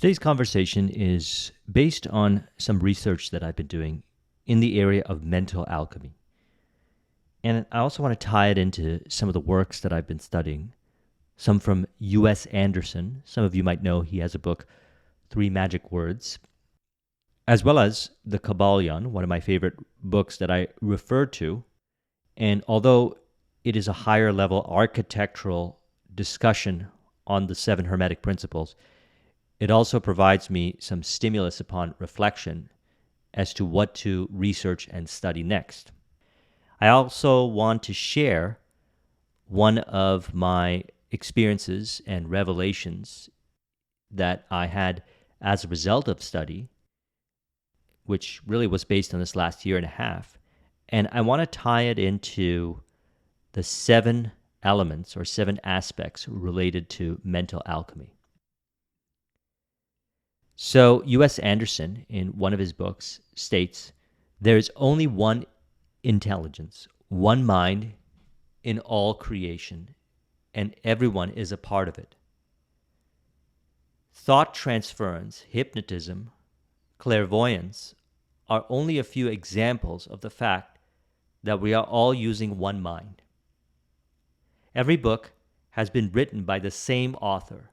Today's conversation is based on some research that I've been doing in the area of mental alchemy. And I also want to tie it into some of the works that I've been studying, some from U.S. Andersen. Some of you might know he has a book, Three Magic Words, as well as the Kybalion, one of my favorite books that I refer to. And although it is a higher level architectural discussion on the 7 Hermetic principles, it also provides me some stimulus upon reflection as to what to research and study next. I also want to share one of my experiences and revelations that I had as a result of study, which really was based on this last year and a half. And I want to tie it into the 7 elements or 7 aspects related to mental alchemy. So U.S. Andersen, in one of his books, states, there is only one intelligence, one mind in all creation, and everyone is a part of it. Thought transference, hypnotism, clairvoyance are only a few examples of the fact that we are all using one mind. Every book has been written by the same author.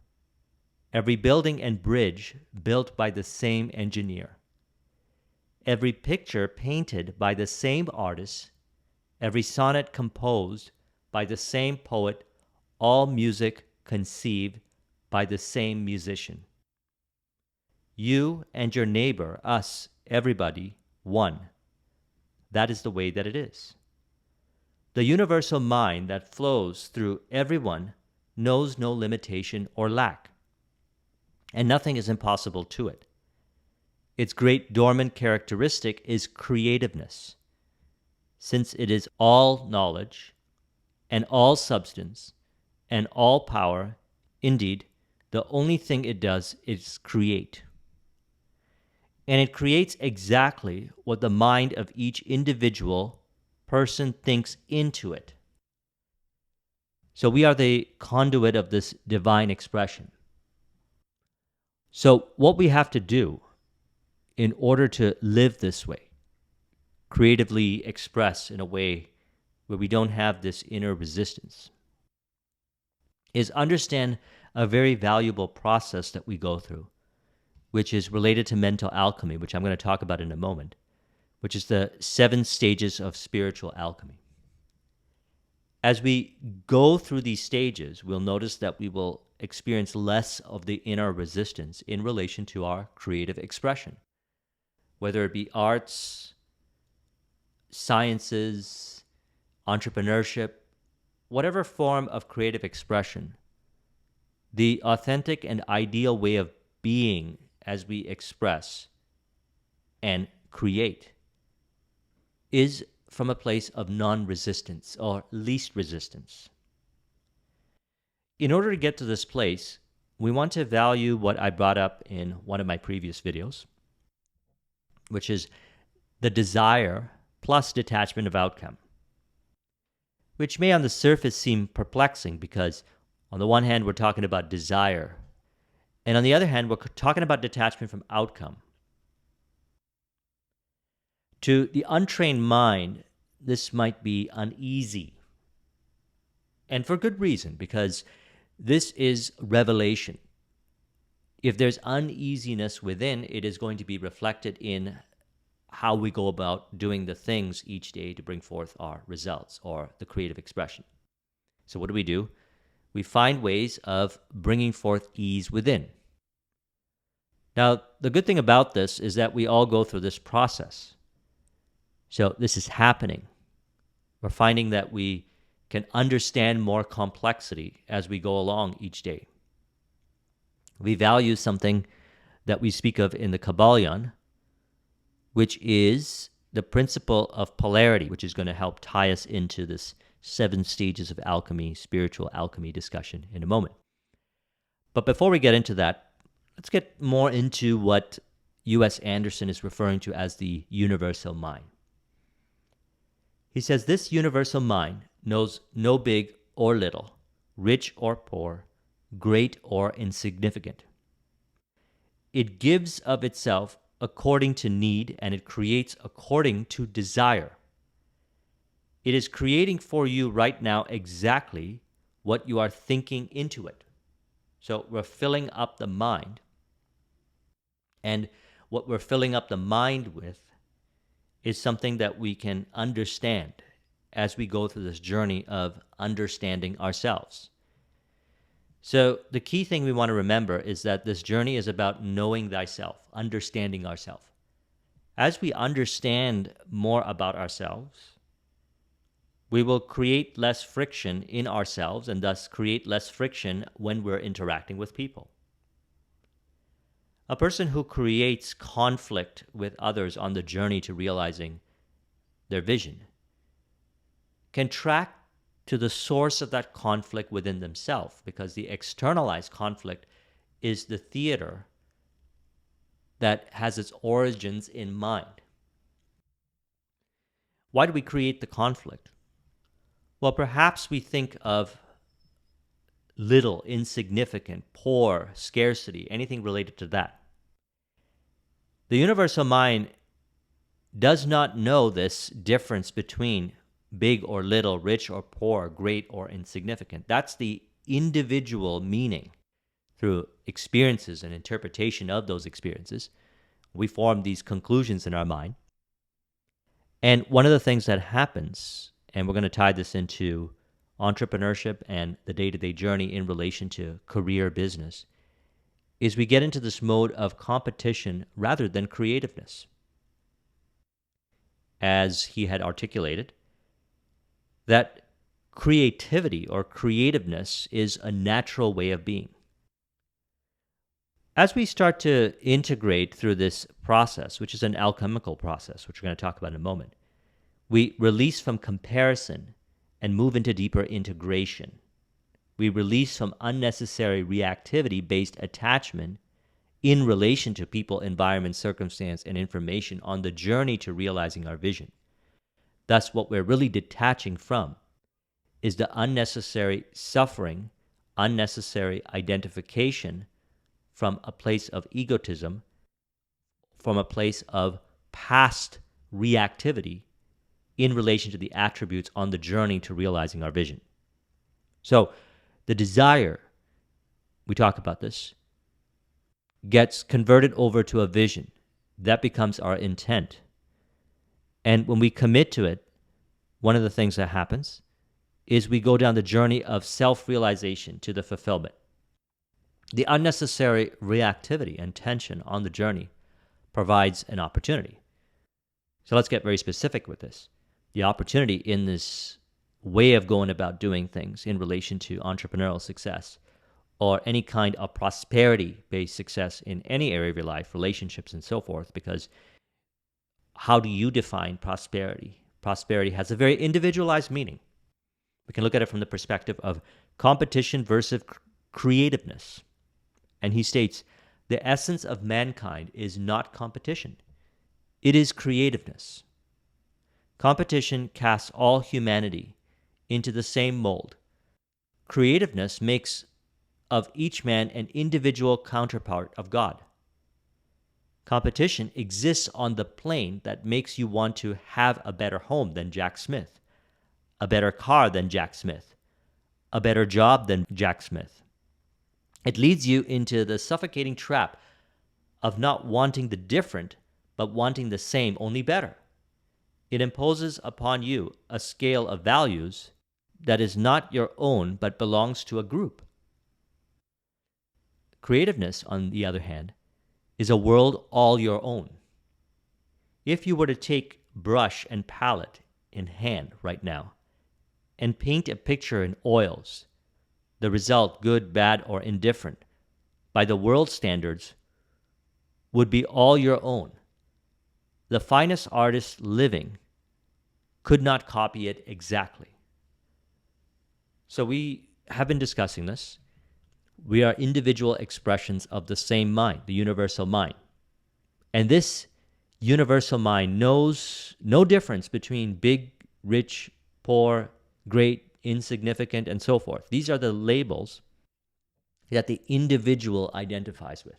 Every building and bridge built by the same engineer. Every picture painted by the same artist. Every sonnet composed by the same poet. All music conceived by the same musician. You and your neighbor, us, everybody, one. That is the way that it is. The universal mind that flows through everyone knows no limitation or lack, and nothing is impossible to it. Its great dormant characteristic is creativeness, since it is all knowledge and all substance and all power. Indeed, the only thing it does is create. And it creates exactly what the mind of each individual person thinks into it. So we are the conduit of this divine expression. So what we have to do in order to live this way, creatively express in a way where we don't have this inner resistance, is understand a very valuable process that we go through, which is related to mental alchemy, which I'm going to talk about in a moment, which is the 7 stages of spiritual alchemy. As we go through these stages, we'll notice that we will experience less of the inner resistance in relation to our creative expression, whether it be arts, sciences, entrepreneurship, whatever form of creative expression. The authentic and ideal way of being as we express and create is from a place of non-resistance or least resistance. In order to get to this place, we want to value what I brought up in one of my previous videos, which is the desire plus detachment of outcome, which may on the surface seem perplexing because on the one hand, we're talking about desire, and on the other hand, we're talking about detachment from outcome. To the untrained mind, this might be uneasy, and for good reason, because this is revelation. If there's uneasiness within, it is going to be reflected in how we go about doing the things each day to bring forth our results or the creative expression. So what do? We find ways of bringing forth ease within. Now, the good thing about this is that we all go through this process. So this is happening. We're finding that we can understand more complexity as we go along each day. We value something that we speak of in the Kybalion, which is the principle of polarity, which is going to help tie us into this 7 stages of alchemy, spiritual alchemy discussion in a moment. But before we get into that, let's get more into what U.S. Andersen is referring to as the universal mind. He says this universal mind knows no big or little, rich or poor, great or insignificant. it gives of itself according to need, and it creates according to desire. It is creating for you right now exactly what you are thinking into it. So we're filling up the mind. And what we're filling up the mind with is something that we can understand as we go through this journey of understanding ourselves. So the key thing we want to remember is that this journey is about knowing thyself, understanding ourselves. As we understand more about ourselves, we will create less friction in ourselves and thus create less friction when we're interacting with people. A person who creates conflict with others on the journey to realizing their vision can track to the source of that conflict within themselves, because the externalized conflict is the theater that has its origins in mind. Why do we create the conflict? Well, perhaps we think of little, insignificant, poor, scarcity, anything related to that. The universal mind does not know this difference between big or little, rich or poor, great or insignificant. That's the individual meaning. Through experiences and interpretation of those experiences, we form these conclusions in our mind. And one of the things that happens, and we're going to tie this into entrepreneurship and the day-to-day journey in relation to career business, is we get into this mode of competition rather than creativeness. As he had articulated, that creativity or creativeness is a natural way of being. As we start to integrate through this process, which is an alchemical process, which we're going to talk about in a moment, we release from comparison and move into deeper integration. We release from unnecessary reactivity-based attachment in relation to people, environment, circumstance, and information on the journey to realizing our vision. Thus, what we're really detaching from is the unnecessary suffering, unnecessary identification from a place of egotism, from a place of past reactivity in relation to the attributes on the journey to realizing our vision. So the desire, we talk about this, gets converted over to a vision. That becomes our intent. And when we commit to it, one of the things that happens is we go down the journey of self-realization to the fulfillment. The unnecessary reactivity and tension on the journey provides an opportunity. So let's get very specific with this. The opportunity in this way of going about doing things in relation to entrepreneurial success or any kind of prosperity-based success in any area of your life, relationships and so forth, because how do you define prosperity? Prosperity has a very individualized meaning. We can look at it from the perspective of competition versus creativeness. And he states, the essence of mankind is not competition. It is creativeness. Competition casts all humanity into the same mold. Creativeness makes of each man an individual counterpart of God. Competition exists on the plane that makes you want to have a better home than Jack Smith, a better car than Jack Smith, a better job than Jack Smith. It leads you into the suffocating trap of not wanting the different, but wanting the same, only better. It imposes upon you a scale of values that is not your own, but belongs to a group. Creativeness, on the other hand, is a world all your own. If you were to take brush and palette in hand right now and paint a picture in oils, the result, good, bad, or indifferent, by the world standards, would be all your own. The finest artist living could not copy it exactly. So we have been discussing this. We are individual expressions of the same mind, the universal mind. And this universal mind knows no difference between big, rich, poor, great, insignificant, and so forth. These are the labels that the individual identifies with.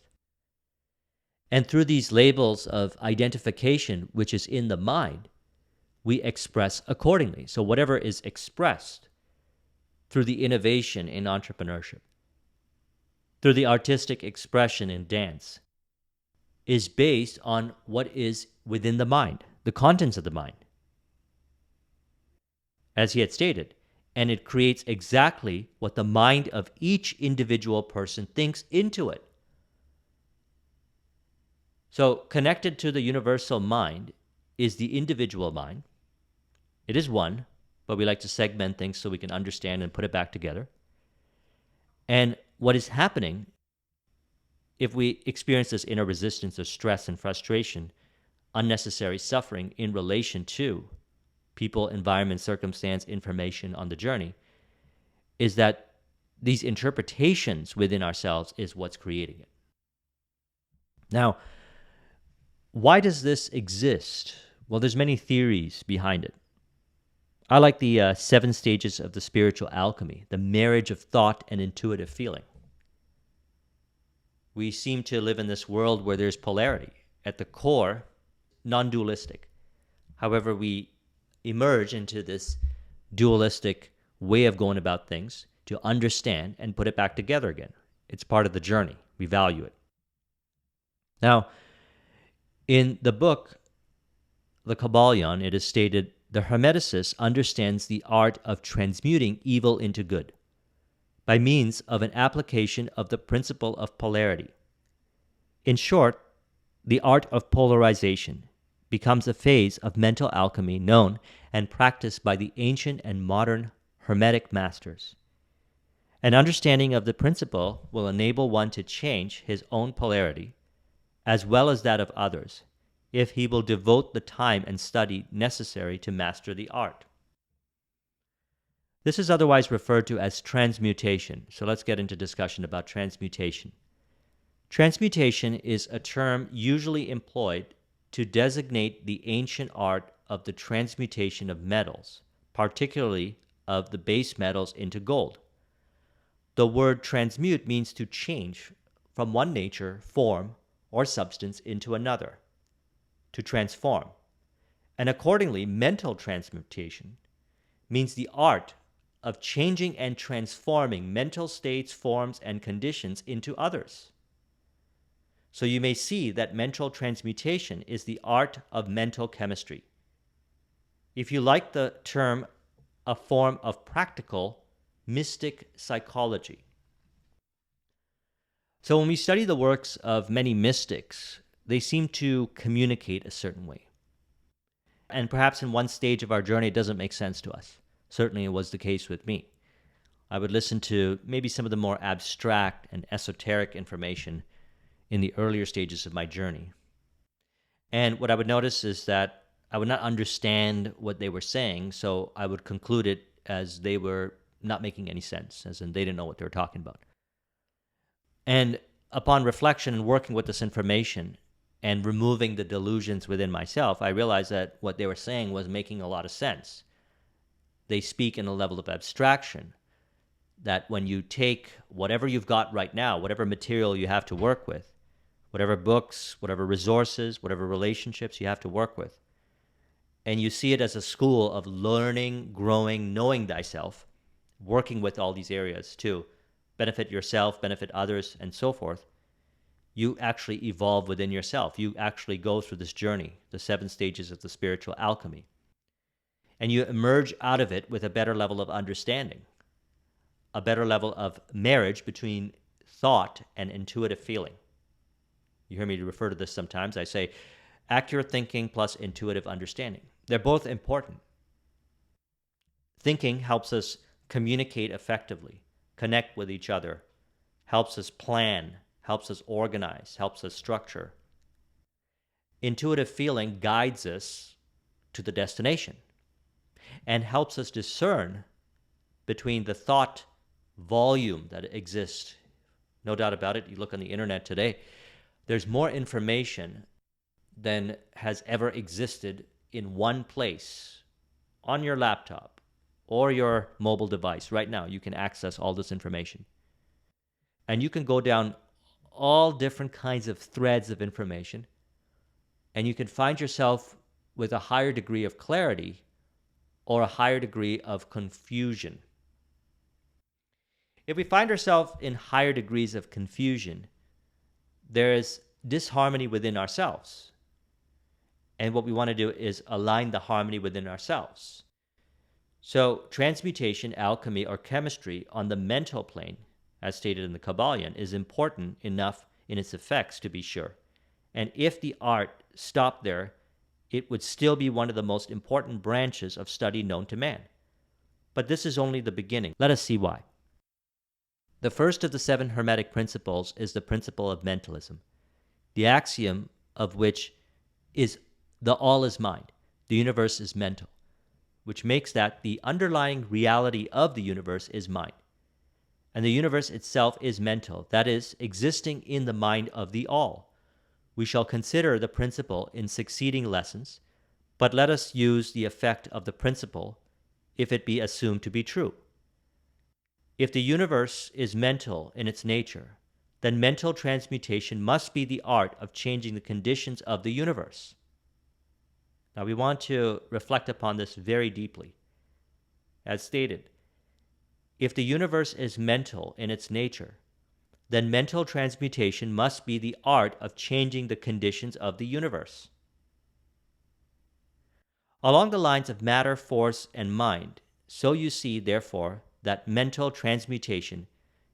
And through these labels of identification, which is in the mind, we express accordingly. So whatever is expressed through the innovation in entrepreneurship, through the artistic expression in dance, is based on what is within the mind, the contents of the mind, as he had stated. And it creates exactly what the mind of each individual person thinks into it. So connected to the universal mind is the individual mind. It is one, but we like to segment things so we can understand and put it back together. And what is happening if we experience this inner resistance of stress and frustration, unnecessary suffering in relation to people, environment, circumstance, information on the journey, is that these interpretations within ourselves is what's creating it. Now, why does this exist? Well, there's many theories behind it. I like the 7 stages of the spiritual alchemy, the marriage of thought and intuitive feeling. We seem to live in this world where there's polarity. At the core, non-dualistic. However, we emerge into this dualistic way of going about things to understand and put it back together again. It's part of the journey. We value it. Now, in the book, the Kybalion, it is stated, the Hermeticist understands the art of transmuting evil into good by means of an application of the principle of polarity. In short, the art of polarization becomes a phase of mental alchemy known and practiced by the ancient and modern Hermetic masters. An understanding of the principle will enable one to change his own polarity as well as that of others, if he will devote the time and study necessary to master the art. This is otherwise referred to as transmutation. So let's get into discussion about transmutation. Transmutation is a term usually employed to designate the ancient art of the transmutation of metals, particularly of the base metals into gold. The word transmute means to change from one nature, form, or substance into another, to transform. And accordingly, mental transmutation means the art of changing and transforming mental states, forms, and conditions into others. So you may see that mental transmutation is the art of mental chemistry. If you like the term, a form of practical mystic psychology. So when we study the works of many mystics, they seem to communicate a certain way. And perhaps in one stage of our journey, it doesn't make sense to us. Certainly it was the case with me. I would listen to maybe some of the more abstract and esoteric information in the earlier stages of my journey. And what I would notice is that I would not understand what they were saying, so I would conclude it as they were not making any sense, as in they didn't know what they were talking about. And upon reflection and working with this information and removing the delusions within myself, I realized that what they were saying was making a lot of sense. They speak in a level of abstraction that when you take whatever you've got right now, whatever material you have to work with, whatever books, whatever resources, whatever relationships you have to work with, and you see it as a school of learning, growing, knowing thyself, working with all these areas too, benefit yourself, benefit others, and so forth, you actually evolve within yourself. You actually go through this journey, the 7 stages of the spiritual alchemy. And you emerge out of it with a better level of understanding, a better level of marriage between thought and intuitive feeling. You hear me refer to this sometimes. I say accurate thinking plus intuitive understanding. They're both important. Thinking helps us communicate effectively, connect with each other, helps us plan, helps us organize, helps us structure. Intuitive feeling guides us to the destination and helps us discern between the thought volume that exists. No doubt about it, you look on the internet today, there's more information than has ever existed in one place on your laptop or your mobile device. Right now, you can access all this information. And you can go down all different kinds of threads of information, and you can find yourself with a higher degree of clarity or a higher degree of confusion. If we find ourselves in higher degrees of confusion, there is disharmony within ourselves. And what we want to do is align the harmony within ourselves. So transmutation, alchemy, or chemistry on the mental plane, as stated in the Kybalion, is important enough in its effects to be sure. And if the art stopped there, it would still be one of the most important branches of study known to man. But this is only the beginning. Let us see why. The first of the 7 Hermetic principles is the principle of mentalism, the axiom of which is the all is mind, the universe is mental, which makes that the underlying reality of the universe is mind. And the universe itself is mental, that is, existing in the mind of the all. We shall consider the principle in succeeding lessons, but let us use the effect of the principle if it be assumed to be true. If the universe is mental in its nature, then mental transmutation must be the art of changing the conditions of the universe. Now we want to reflect upon this very deeply. As stated, if the universe is mental in its nature, then mental transmutation must be the art of changing the conditions of the universe. Along the lines of matter, force, and mind, so you see, therefore, that mental transmutation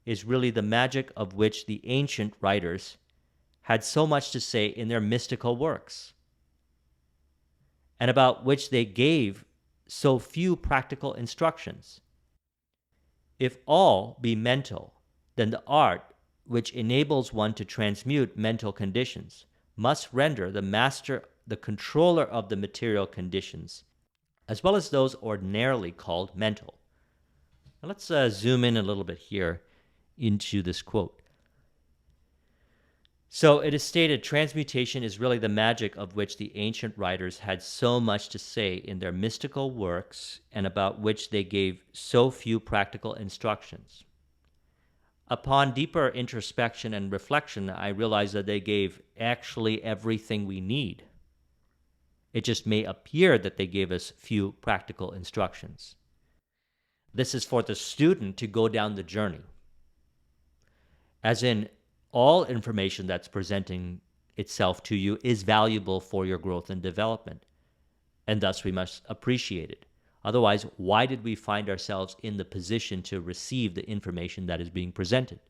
is really the magic of which the ancient writers had so much to say in their mystical works, and about which they gave so few practical instructions. If all be mental, then the art which enables one to transmute mental conditions must render the master the controller of the material conditions, as well as those ordinarily called mental. Now let's zoom in a little bit here into this quote. So it is stated, transmutation is really the magic of which the ancient writers had so much to say in their mystical works and about which they gave so few practical instructions. Upon deeper introspection and reflection, I realized that they gave actually everything we need. It just may appear that they gave us few practical instructions. This is for the student to go down the journey. As in, all information that's presenting itself to you is valuable for your growth and development, and thus we must appreciate it. Otherwise, why did we find ourselves in the position to receive the information that is being presented?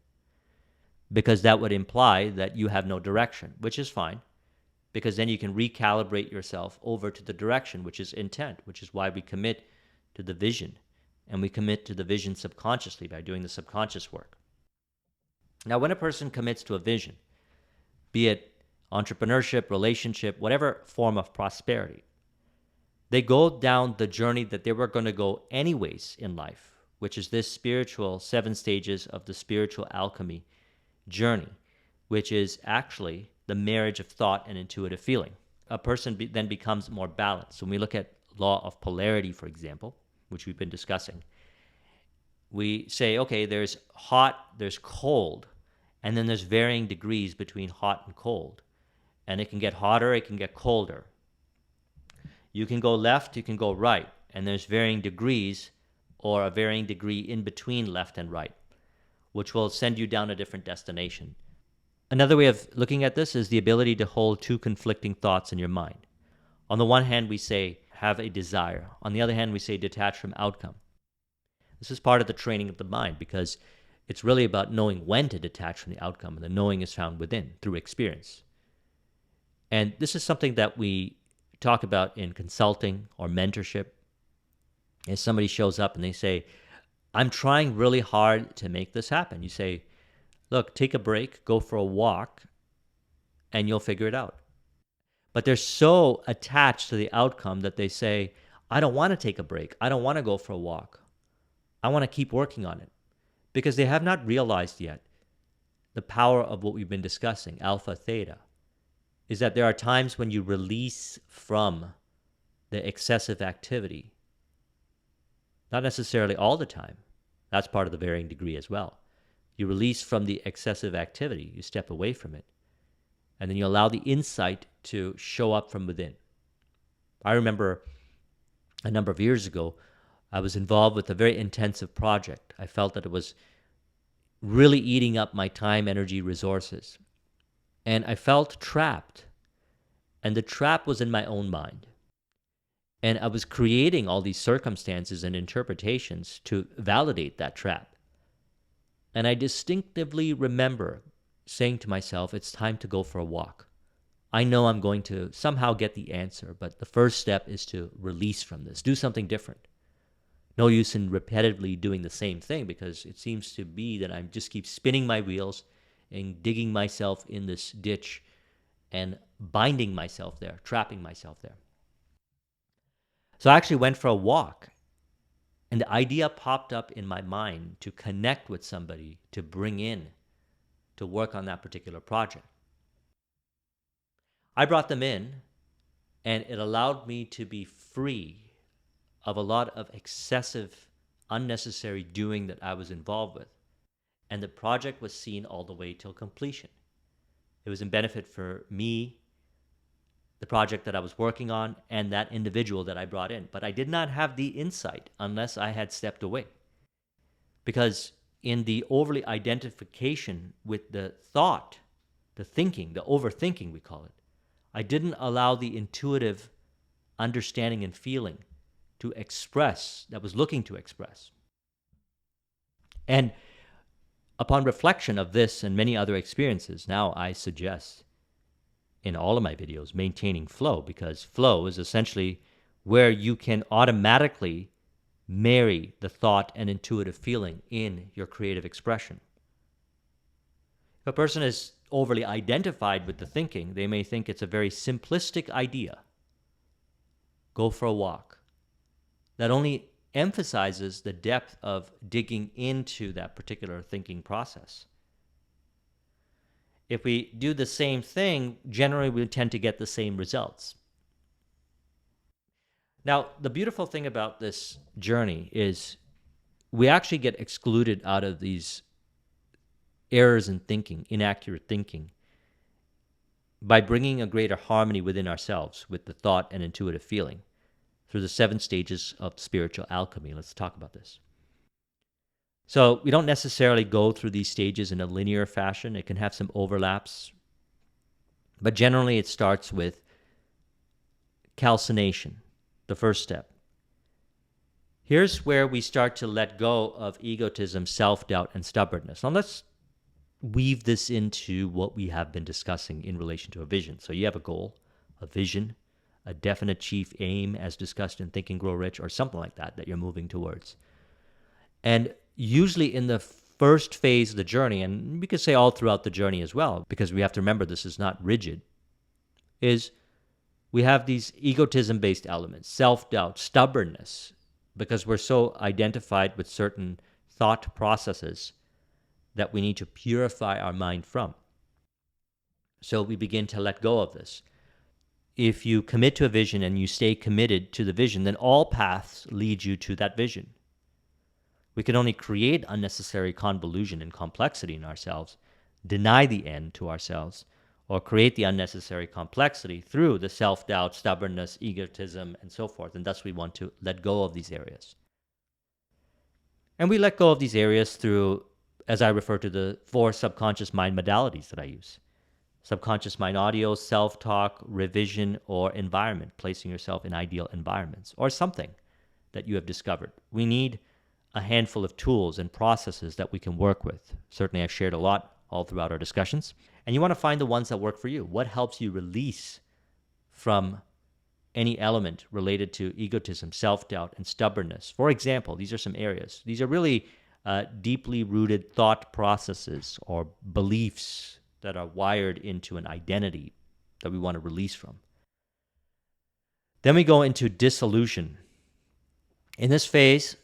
Because that would imply that you have no direction, which is fine, because then you can recalibrate yourself over to the direction, which is intent, which is why we commit to the vision, and we commit to the vision subconsciously by doing the subconscious work. Now, when a person commits to a vision, be it entrepreneurship, relationship, whatever form of prosperity, they go down the journey that they were going to go anyways in life, which is this spiritual 7 stages of the spiritual alchemy journey, which is actually the marriage of thought and intuitive feeling. A person then becomes more balanced. When we look at law of polarity, for example, which we've been discussing, we say, okay, there's hot, there's cold, and then there's varying degrees between hot and cold. And it can get hotter, it can get colder. You can go left, you can go right, and there's varying degrees or a varying degree in between left and right, which will send you down a different destination. Another way of looking at this is the ability to hold 2 conflicting thoughts in your mind. On the one hand, we say, have a desire. On the other hand, we say, detach from outcome. This is part of the training of the mind, because it's really about knowing when to detach from the outcome, and the knowing is found within through experience. And this is something that we talk about in consulting or mentorship. If somebody shows up and they say, I'm trying really hard to make this happen, you say, look, take a break, go for a walk, and you'll figure it out. But they're so attached to the outcome that they say, I don't want to take a break. I don't want to go for a walk. I want to keep working on it. Because they have not realized yet the power of what we've been discussing, alpha, theta, is that there are times when you release from the excessive activity. Not necessarily all the time. That's part of the varying degree as well. You release from the excessive activity. You step away from it. And then you allow the insight to show up from within. I remember a number of years ago, I was involved with a very intensive project. I felt that it was really eating up my time, energy, resources. And I felt trapped. And the trap was in my own mind. And I was creating all these circumstances and interpretations to validate that trap. And I distinctively remember saying to myself, it's time to go for a walk. I know I'm going to somehow get the answer, but the first step is to release from this, do something different. No use in repetitively doing the same thing, because it seems to be that I just keep spinning my wheels and digging myself in this ditch and binding myself there, trapping myself there. So I actually went for a walk, and the idea popped up in my mind to connect with somebody, to bring in, to work on that particular project. I brought them in, and it allowed me to be free of a lot of excessive, unnecessary doing that I was involved with. And the project was seen all the way till completion. It was in benefit for me, the project that I was working on, and that individual that I brought in. But I did not have the insight unless I had stepped away. Because in the overly identification with the thought, the thinking, the overthinking we call it, I didn't allow the intuitive understanding and feeling to express, that was looking to express. And upon reflection of this and many other experiences, now I suggest in all of my videos maintaining flow, because flow is essentially where you can automatically marry the thought and intuitive feeling in your creative expression. If a person is overly identified with the thinking, they may think it's a very simplistic idea. Go for a walk. That only emphasizes the depth of digging into that particular thinking process. If we do the same thing, generally we tend to get the same results. Now, the beautiful thing about this journey is we actually get excluded out of these errors in thinking, inaccurate thinking, by bringing a greater harmony within ourselves with the thought and intuitive feeling through the 7 stages of spiritual alchemy. Let's talk about this. So we don't necessarily go through these stages in a linear fashion. It can have some overlaps. But generally it starts with calcination, the first step. Here's where we start to let go of egotism, self-doubt, and stubbornness. Now let's weave this into what we have been discussing in relation to a vision. So you have a goal, a vision, a definite chief aim as discussed in Think and Grow Rich, or something like that you're moving towards. And usually in the first phase of the journey, and we could say all throughout the journey as well, because we have to remember this is not rigid, is we have these egotism-based elements, self-doubt, stubbornness, because we're so identified with certain thought processes that we need to purify our mind from. So we begin to let go of this. If you commit to a vision and you stay committed to the vision, then all paths lead you to that vision. We can only create unnecessary convolution and complexity in ourselves, deny the end to ourselves, or create the unnecessary complexity through the self-doubt, stubbornness, egotism, and so forth. And thus we want to let go of these areas. And we let go of these areas through, as I refer to, the 4 subconscious mind modalities that I use. Subconscious mind audio, self-talk, revision, or environment, placing yourself in ideal environments, or something that you have discovered. We need a handful of tools and processes that we can work with. Certainly I've shared a lot all throughout our discussions. And you want to find the ones that work for you. What helps you release from any element related to egotism, self-doubt, and stubbornness? For example, these are some areas. These are really deeply rooted thought processes or beliefs that are wired into an identity that we want to release from. Then we go into dissolution. In this phase,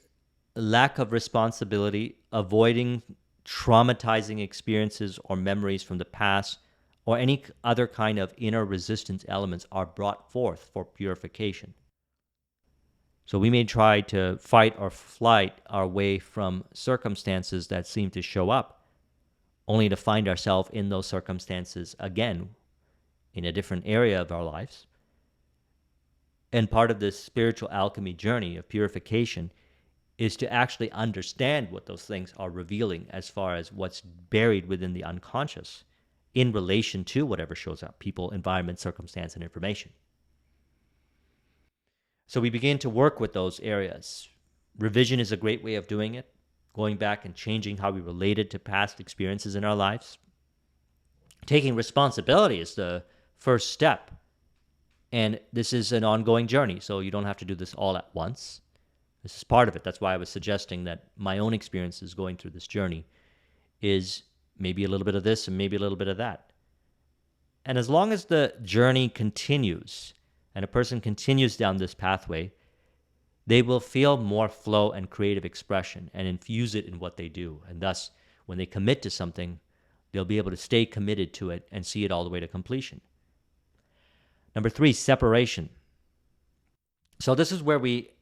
lack of responsibility, avoiding traumatizing experiences or memories from the past, or any other kind of inner resistance elements are brought forth for purification. So we may try to fight or flight our way from circumstances that seem to show up only to find ourselves in those circumstances again in a different area of our lives. And part of this spiritual alchemy journey of purification is to actually understand what those things are revealing as far as what's buried within the unconscious in relation to whatever shows up: people, environment, circumstance, and information. So we begin to work with those areas. Revision is a great way of doing it, going back and changing how we related to past experiences in our lives. Taking responsibility is the first step. And this is an ongoing journey, so you don't have to do this all at once. This is part of it. That's why I was suggesting that my own experiences going through this journey is maybe a little bit of this and maybe a little bit of that. And as long as the journey continues and a person continues down this pathway, they will feel more flow and creative expression and infuse it in what they do. And thus, when they commit to something, they'll be able to stay committed to it and see it all the way to completion. Number 3, separation. So this is where we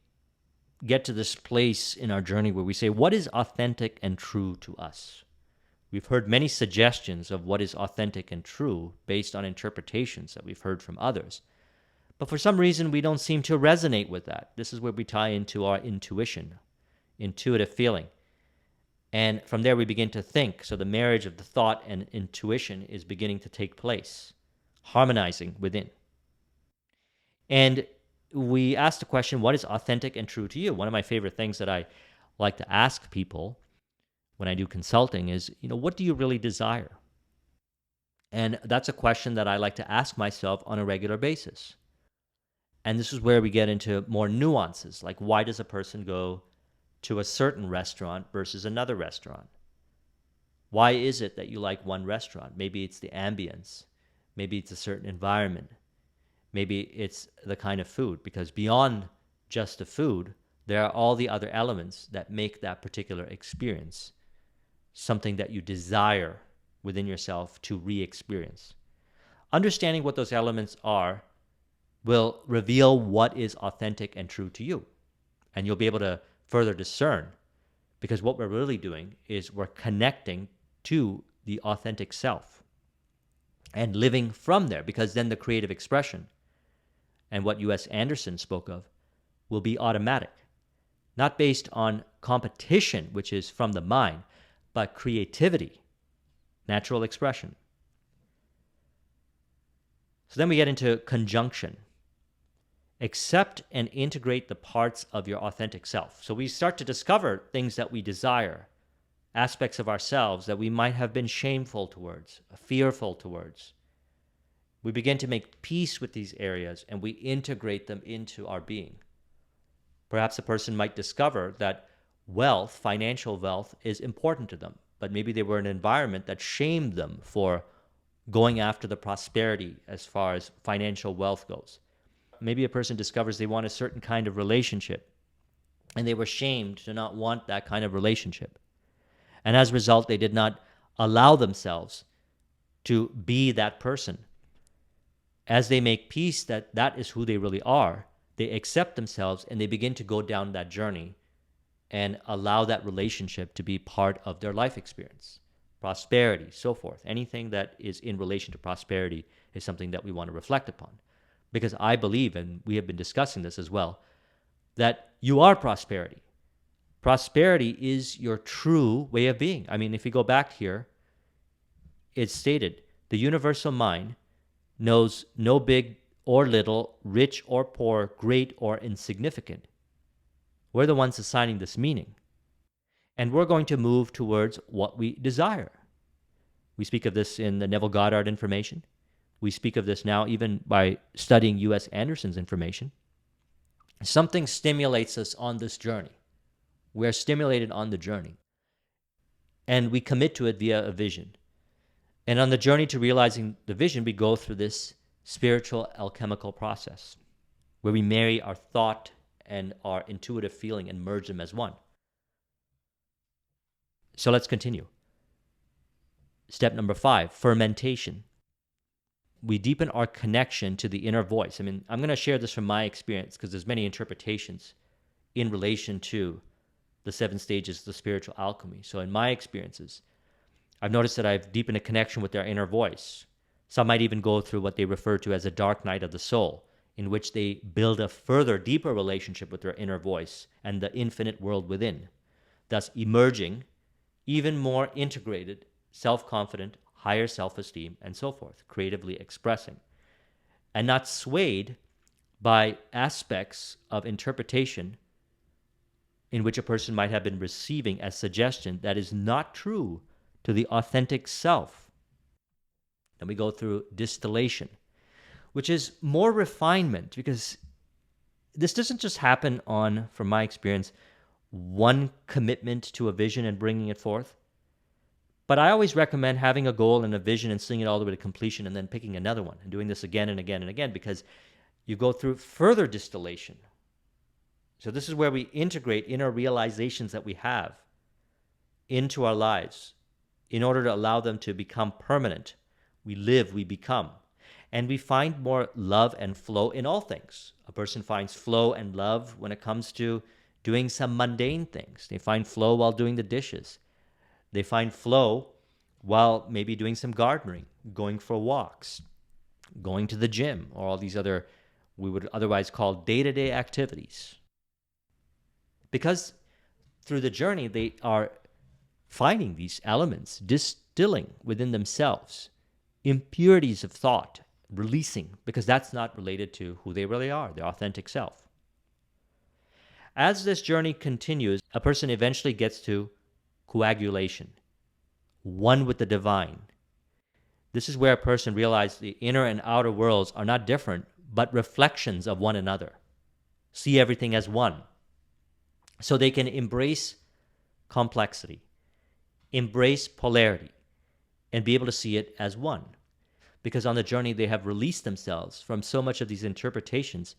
get to this place in our journey where we say, what is authentic and true to us? We've heard many suggestions of what is authentic and true based on interpretations that we've heard from others. But for some reason, we don't seem to resonate with that. This is where we tie into our intuition, intuitive feeling. And from there, we begin to think. So the marriage of the thought and intuition is beginning to take place, harmonizing within. And we ask the question, what is authentic and true to you? One of my favorite things that I like to ask people when I do consulting is, what do you really desire? And that's a question that I like to ask myself on a regular basis. And this is where we get into more nuances, like why does a person go to a certain restaurant versus another restaurant? Why is it that you like one restaurant? Maybe it's the ambience. Maybe it's a certain environment. Maybe it's the kind of food, because beyond just the food, there are all the other elements that make that particular experience something that you desire within yourself to re-experience. Understanding what those elements are will reveal what is authentic and true to you. And you'll be able to further discern, because what we're really doing is we're connecting to the authentic self and living from there, because then the creative expression and what U.S. Andersen spoke of will be automatic, not based on competition, which is from the mind, but creativity, natural expression. So then we get into conjunction. Accept and integrate the parts of your authentic self. So we start to discover things that we desire, aspects of ourselves that we might have been shameful towards, fearful towards. We begin to make peace with these areas and we integrate them into our being. Perhaps a person might discover that wealth, financial wealth, is important to them, but maybe they were in an environment that shamed them for going after the prosperity as far as financial wealth goes. Maybe a person discovers they want a certain kind of relationship, and they were shamed to not want that kind of relationship. And as a result, they did not allow themselves to be that person. As they make peace that that is who they really are, they accept themselves and they begin to go down that journey and allow that relationship to be part of their life experience. Prosperity, so forth. Anything that is in relation to prosperity is something that we want to reflect upon. Because I believe, and we have been discussing this as well, that you are prosperity. Prosperity is your true way of being. I mean, if you go back here, it's stated, the universal mind knows no big or little, rich or poor, great or insignificant. We're the ones assigning this meaning. And we're going to move towards what we desire. We speak of this in the Neville Goddard information. We speak of this now even by studying U.S. Andersen's information. Something stimulates us on this journey. We're stimulated on the journey. And we commit to it via a vision. And on the journey to realizing the vision, we go through this spiritual alchemical process where we marry our thought and our intuitive feeling and merge them as one. So let's continue. Step number 5, fermentation. We deepen our connection to the inner voice. I mean, I'm going to share this from my experience because there's many interpretations in relation to the 7 stages of the spiritual alchemy. So in my experiences, I've noticed that I've deepened a connection with their inner voice. Some might even go through what they refer to as a dark night of the soul, in which they build a further, deeper relationship with their inner voice and the infinite world within, thus emerging even more integrated, self-confident, higher self-esteem, and so forth, creatively expressing, and not swayed by aspects of interpretation in which a person might have been receiving as suggestion that is not true to the authentic self. Then we go through distillation, which is more refinement, because this doesn't just happen on, from my experience, one commitment to a vision and bringing it forth. But I always recommend having a goal and a vision and seeing it all the way to completion and then picking another one and doing this again and again and again, because you go through further distillation. So this is where we integrate inner realizations that we have into our lives in order to allow them to become permanent. We live, we become. And we find more love and flow in all things. A person finds flow and love when it comes to doing some mundane things. They find flow while doing the dishes. They find flow while maybe doing some gardening, going for walks, going to the gym, or all these other, we would otherwise call day-to-day activities. Because through the journey, they are finding these elements, distilling within themselves, impurities of thought, releasing, because that's not related to who they really are, their authentic self. As this journey continues, a person eventually gets to coagulation, one with the divine. This is where a person realizes the inner and outer worlds are not different, but reflections of one another. See everything as one. So they can embrace complexity, embrace polarity, and be able to see it as one. Because on the journey, they have released themselves from so much of these interpretations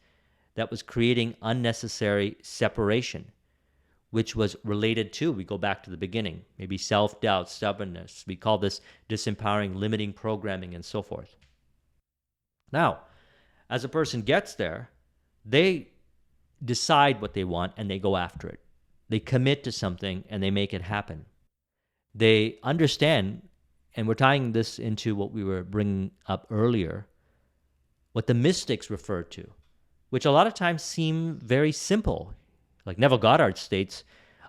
that was creating unnecessary separation, which was related to, we go back to the beginning, maybe self-doubt, stubbornness. We call this disempowering, limiting programming, and so forth. Now, as a person gets there, they decide what they want and they go after it. They commit to something and they make it happen. They understand, and we're tying this into what we were bringing up earlier, what the mystics referred to, which a lot of times seem very simple. Like Neville Goddard states,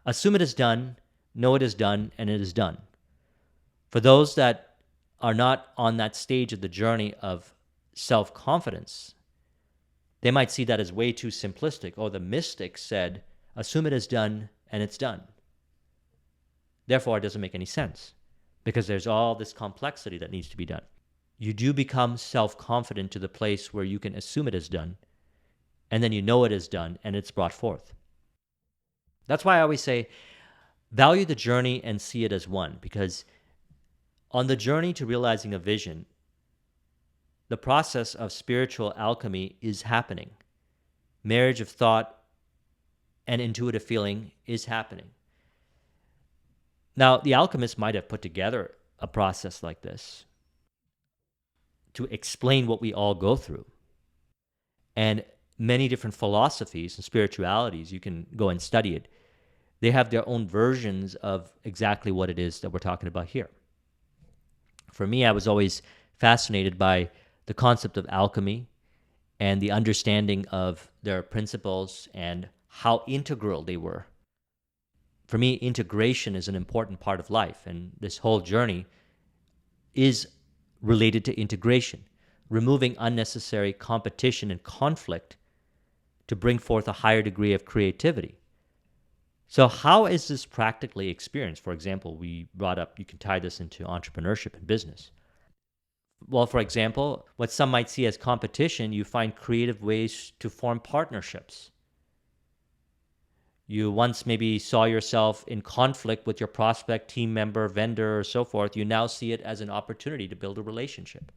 assume it is done, know it is done, and it is done. For those that are not on that stage of the journey of self-confidence, they might see that as way too simplistic. Oh, the mystic said, assume it is done, and it's done. Therefore, it doesn't make any sense, because there's all this complexity that needs to be done. You do become self-confident to the place where you can assume it is done, and then you know it is done, and it's brought forth. That's why I always say, value the journey and see it as one, because on the journey to realizing a vision, the process of spiritual alchemy is happening. Marriage of thought and intuitive feeling is happening. Now, the alchemists might have put together a process like this to explain what we all go through. And many different philosophies and spiritualities, you can go and study it. They have their own versions of exactly what it is that we're talking about here. For me, I was always fascinated by the concept of alchemy and the understanding of their principles and how integral they were. For me, integration is an important part of life, and this whole journey is related to integration, removing unnecessary competition and conflict to bring forth a higher degree of creativity. So how is this practically experienced? For example, we brought up, you can tie this into entrepreneurship and business. Well, for example, what some might see as competition, you find creative ways to form partnerships. You once maybe saw yourself in conflict with your prospect, team member, vendor, or so forth. You now see it as an opportunity to build a relationship.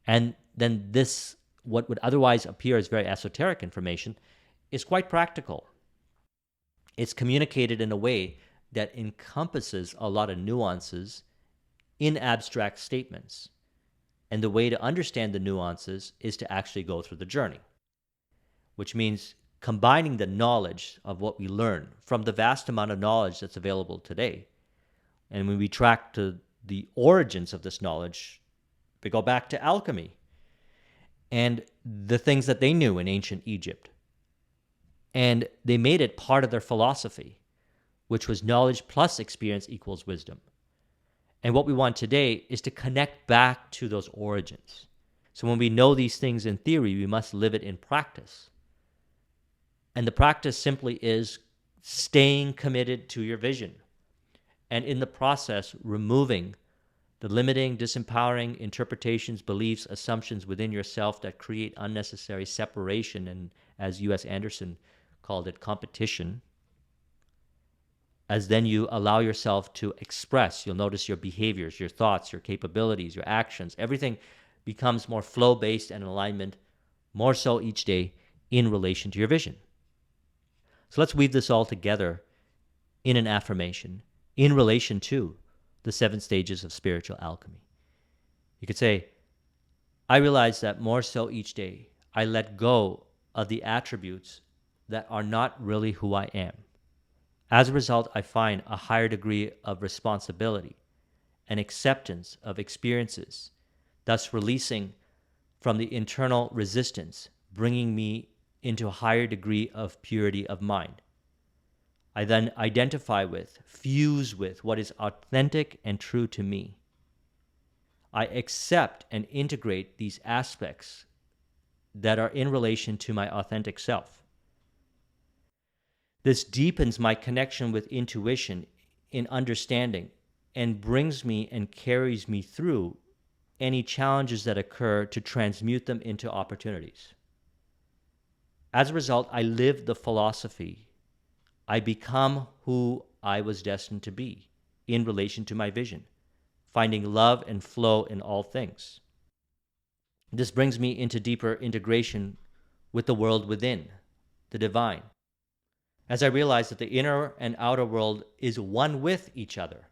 And then this, what would otherwise appear as very esoteric information, is quite practical. It's communicated in a way that encompasses a lot of nuances in abstract statements. And the way to understand the nuances is to actually go through the journey, which means combining the knowledge of what we learn from the vast amount of knowledge that's available today And when we track to the origins of this knowledge, we go back to alchemy and the things that they knew in ancient Egypt. And they made it part of their philosophy, which was knowledge plus experience equals wisdom. And what we want today is to connect back to those origins. So when we know these things in theory, we must live it in practice. And the practice simply is staying committed to your vision. And in the process, removing the limiting, disempowering interpretations, beliefs, assumptions within yourself that create unnecessary separation and, as U.S. Andersen called it, competition. As then you allow yourself to express, you'll notice your behaviors, your thoughts, your capabilities, your actions, everything becomes more flow-based and in alignment, more so each day in relation to your vision. So let's weave this all together in an affirmation in relation to the 7 stages of spiritual alchemy. You could say, I realize that more so each day, I let go of the attributes that are not really who I am. As a result, I find a higher degree of responsibility and acceptance of experiences, thus releasing from the internal resistance, bringing me into a higher degree of purity of mind. I then identify with, fuse with what is authentic and true to me. I accept and integrate these aspects that are in relation to my authentic self. This deepens my connection with intuition in understanding and brings me and carries me through any challenges that occur to transmute them into opportunities. As a result, I live the philosophy. I become who I was destined to be in relation to my vision, finding love and flow in all things. This brings me into deeper integration with the world within, the divine, as I realize that the inner and outer world is one with each other.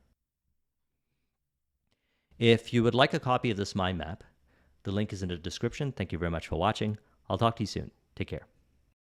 If you would like a copy of this mind map, the link is in the description. Thank you very much for watching. I'll talk to you soon. Take care.